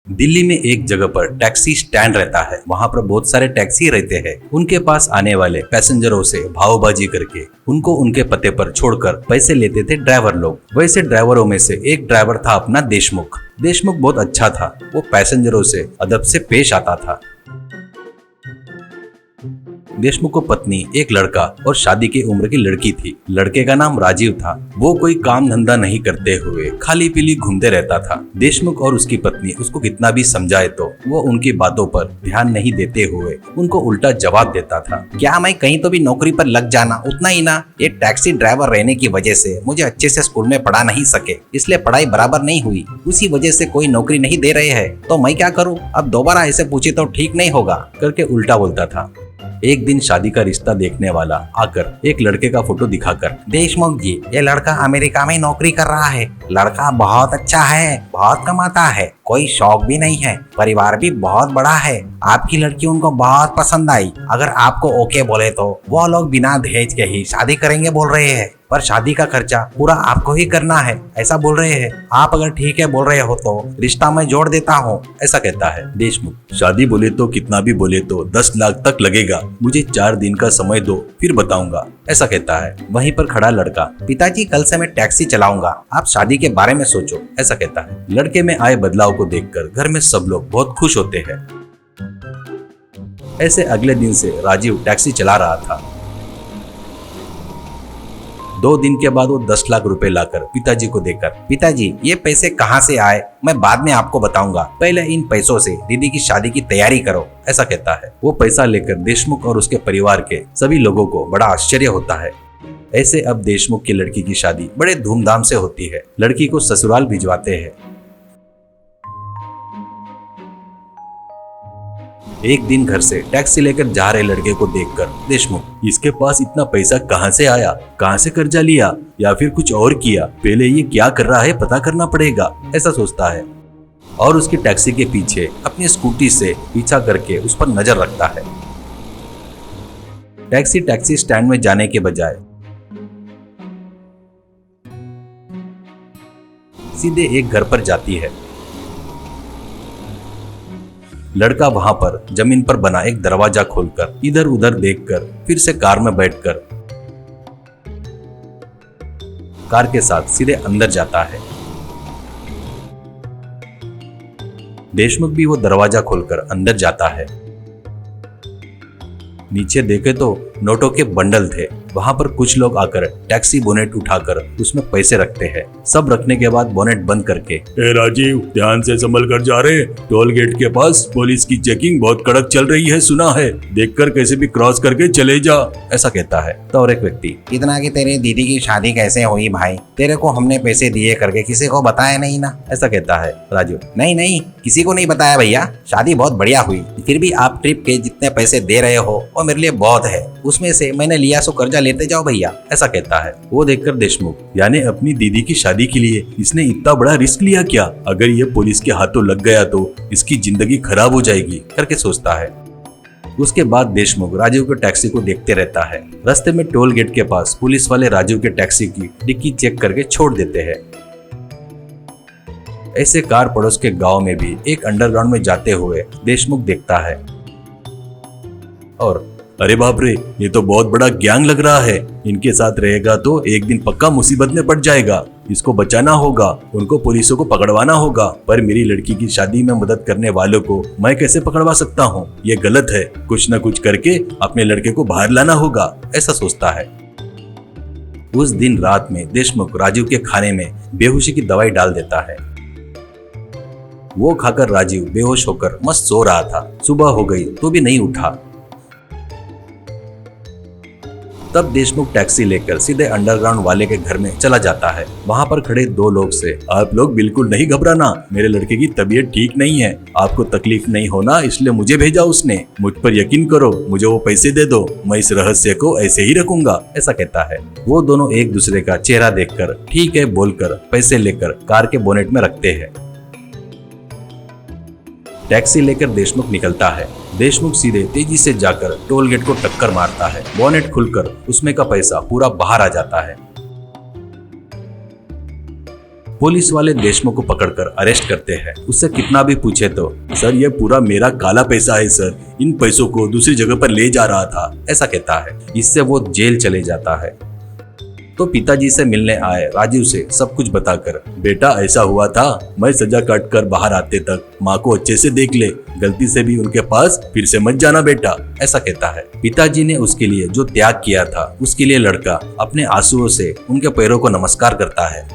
दिल्ली में एक जगह पर टैक्सी स्टैंड रहता है। वहाँ पर बहुत सारे टैक्सी रहते हैं। उनके पास आने वाले पैसेंजरों से भावबाजी करके उनको उनके पते पर छोड़कर पैसे लेते थे ड्राइवर लोग। वैसे ड्राइवरों में से एक ड्राइवर था अपना देशमुख। देशमुख बहुत अच्छा था। वो पैसेंजरों से अदब से पेश आता था। देशमुख को पत्नी, एक लड़का और शादी की उम्र की लड़की थी। लड़के का नाम राजीव था। वो कोई काम धंधा नहीं करते हुए खाली पीली घूमते रहता था। देशमुख और उसकी पत्नी उसको कितना भी समझाए तो वो उनकी बातों पर ध्यान नहीं देते हुए उनको उल्टा जवाब देता था। क्या मैं कहीं तो भी नौकरी पर लग जाना, उतना ही ना। ये टैक्सी ड्राइवर रहने की वजह से मुझे अच्छे से स्कूल में पढ़ा नहीं सके, इसलिए पढ़ाई बराबर नहीं हुई। उसी वजह से कोई नौकरी नहीं दे रहे हैं, तो मैं क्या करूँ। अब दोबारा ऐसे पूछे तो ठीक नहीं होगा करके उल्टा बोलता था। एक दिन शादी का रिश्ता देखने वाला आकर एक लड़के का फोटो दिखाकर, देशमुख जी, ये लड़का अमेरिका में नौकरी कर रहा है। लड़का बहुत अच्छा है, बहुत कमाता है, कोई शौक भी नहीं है, परिवार भी बहुत बड़ा है। आपकी लड़की उनको बहुत पसंद आई। अगर आपको ओके बोले तो वो लोग बिना दहेज के ही शादी करेंगे बोल रहे हैं, पर शादी का खर्चा पूरा आपको ही करना है, ऐसा बोल रहे हैं। आप अगर ठीक है बोल रहे हो तो रिश्ता मैं जोड़ देता हूँ, ऐसा कहता है देशमुख। शादी बोले तो कितना भी बोले तो 10 लाख तक लगेगा। मुझे 4 दिन का समय दो, फिर बताऊंगा, ऐसा कहता है। वहीं पर खड़ा लड़का, पिताजी कल से मैं टैक्सी चलाऊंगा, आप शादी के बारे में सोचो, ऐसा कहता है। लड़के में आए बदलाव को देखकर घर में सब लोग बहुत खुश होते हैं। ऐसे अगले दिन से राजीव टैक्सी चला रहा था। 2 दिन के बाद वो 10 लाख रुपए लाकर पिताजी को देकर, पिताजी ये पैसे कहाँ से आए मैं बाद में आपको बताऊंगा, पहले इन पैसों से दीदी की शादी की तैयारी करो, ऐसा कहता है। वो पैसा लेकर देशमुख और उसके परिवार के सभी लोगों को बड़ा आश्चर्य होता है। ऐसे अब देशमुख की लड़की की शादी बड़े धूमधाम से होती है। लड़की को ससुराल भिजवाते हैं। एक दिन घर से टैक्सी लेकर जा रहे लड़के को देखकर देशमुख, इसके पास इतना पैसा कहां से आया, कहां से कर्जा लिया या फिर कुछ और किया, पहले ये क्या कर रहा है पता करना पड़ेगा, ऐसा सोचता है। और उसकी टैक्सी के पीछे अपनी स्कूटी से पीछा करके उस पर नजर रखता है। टैक्सी स्टैंड में जाने के बजाय सीधे एक घर पर जाती है। लड़का वहां पर जमीन पर बना एक दरवाजा खोलकर इधर उधर देखकर फिर से कार में बैठकर कार के साथ सीधे अंदर जाता है। देशमुख भी वो दरवाजा खोलकर अंदर जाता है। नीचे देखे तो नोटों के बंडल थे। वहां पर कुछ लोग आकर टैक्सी बोनेट उठाकर उसमें पैसे रखते हैं। सब रखने के बाद बोनेट बंद करके, ए राजीव, ध्यान से संभल कर जा रहे। टोल गेट के पास पुलिस की चेकिंग बहुत कड़क चल रही है, सुना है। देखकर कैसे भी क्रॉस करके चले जा, ऐसा कहता है। तो और एक व्यक्ति, इतना कि तेरी दीदी की शादी कैसे हुई भाई, तेरे को हमने पैसे दिए करके किसी को बताया नहीं ना, ऐसा कहता है राजू। नहीं किसी को नहीं बताया भैया, शादी बहुत बढ़िया हुई। फिर भी आप ट्रिप के जितने पैसे दे रहे हो वो मेरे लिए बहुत है, उसमें से मैंने लिया सो कर्जा लेते जाओ भैया, ऐसा कहता है। वो देखकर देशमुख, यानी अपनी दीदी की शादी के लिए इसने इतना बड़ा रिस्क लिया क्या? अगर ये पुलिस के हाथों लग गया तो इसकी जिंदगी खराब हो जाएगी करके सोचता है। उसके बाद देशमुख राजीव के टैक्सी को देखते रहता है। रास्ते में टोल गेट के पास पुलिस वाले राजीव के टैक्सी की डिक्की चेक करके छोड़ देते हैं। ऐसे कार पड़ोस के गांव में भी एक अंडरग्राउंड में जाते हुए देशमुख देखता है और अरे बाप रे, ये तो बहुत बड़ा गैंग लग रहा है। इनके साथ रहेगा तो एक दिन पक्का मुसीबत में पड़ जाएगा। इसको बचाना होगा, उनको पुलिसों को पकड़वाना होगा। पर मेरी लड़की की शादी में मदद करने वालों को मैं कैसे पकड़वा सकता हूँ? ये गलत है। कुछ न कुछ करके अपने लड़के को बाहर लाना होगा, ऐसा सोचता है। उस दिन रात में देशमुख राजीव के खाने में बेहोशी की दवाई डाल देता है। वो खाकर राजीव बेहोश होकर मस्त सो रहा था। सुबह हो गई तो भी नहीं उठा। तब देशमुख टैक्सी लेकर सीधे अंडरग्राउंड वाले के घर में चला जाता है। वहां पर खड़े 2 लोग से, आप लोग बिल्कुल नहीं घबराना, मेरे लड़के की तबीयत ठीक नहीं है, आपको तकलीफ नहीं होना इसलिए मुझे भेजा उसने। मुझ पर यकीन करो, मुझे वो पैसे दे दो, मैं इस रहस्य को ऐसे ही रखूंगा, ऐसा कहता है। वो दोनों एक दूसरे का चेहरा देखकर ठीक है बोलकर पैसे लेकर कार के बोनेट में रखते हैं। टैक्सी लेकर देशमुख निकलता है। देशमुख सीधे तेजी से जाकर टोल गेट को टक्कर मारता है। बोनेट खुलकर उसमें का पैसा पूरा बाहर आ जाता है। पुलिस वाले देशमुख को पकड़कर अरेस्ट करते हैं। उससे कितना भी पूछे तो सर ये पूरा मेरा काला पैसा है सर, इन पैसों को दूसरी जगह पर ले जा रहा था, ऐसा कहता है। इससे वो जेल चले जाता है। तो पिताजी से मिलने आए राजीव से सब कुछ बताकर, बेटा ऐसा हुआ था, मैं सजा काट कर बाहर आते तक माँ को अच्छे से देख ले, गलती से भी उनके पास फिर से मत जाना बेटा, ऐसा कहता है। पिताजी ने उसके लिए जो त्याग किया था उसके लिए लड़का अपने आंसुओं से उनके पैरों को नमस्कार करता है।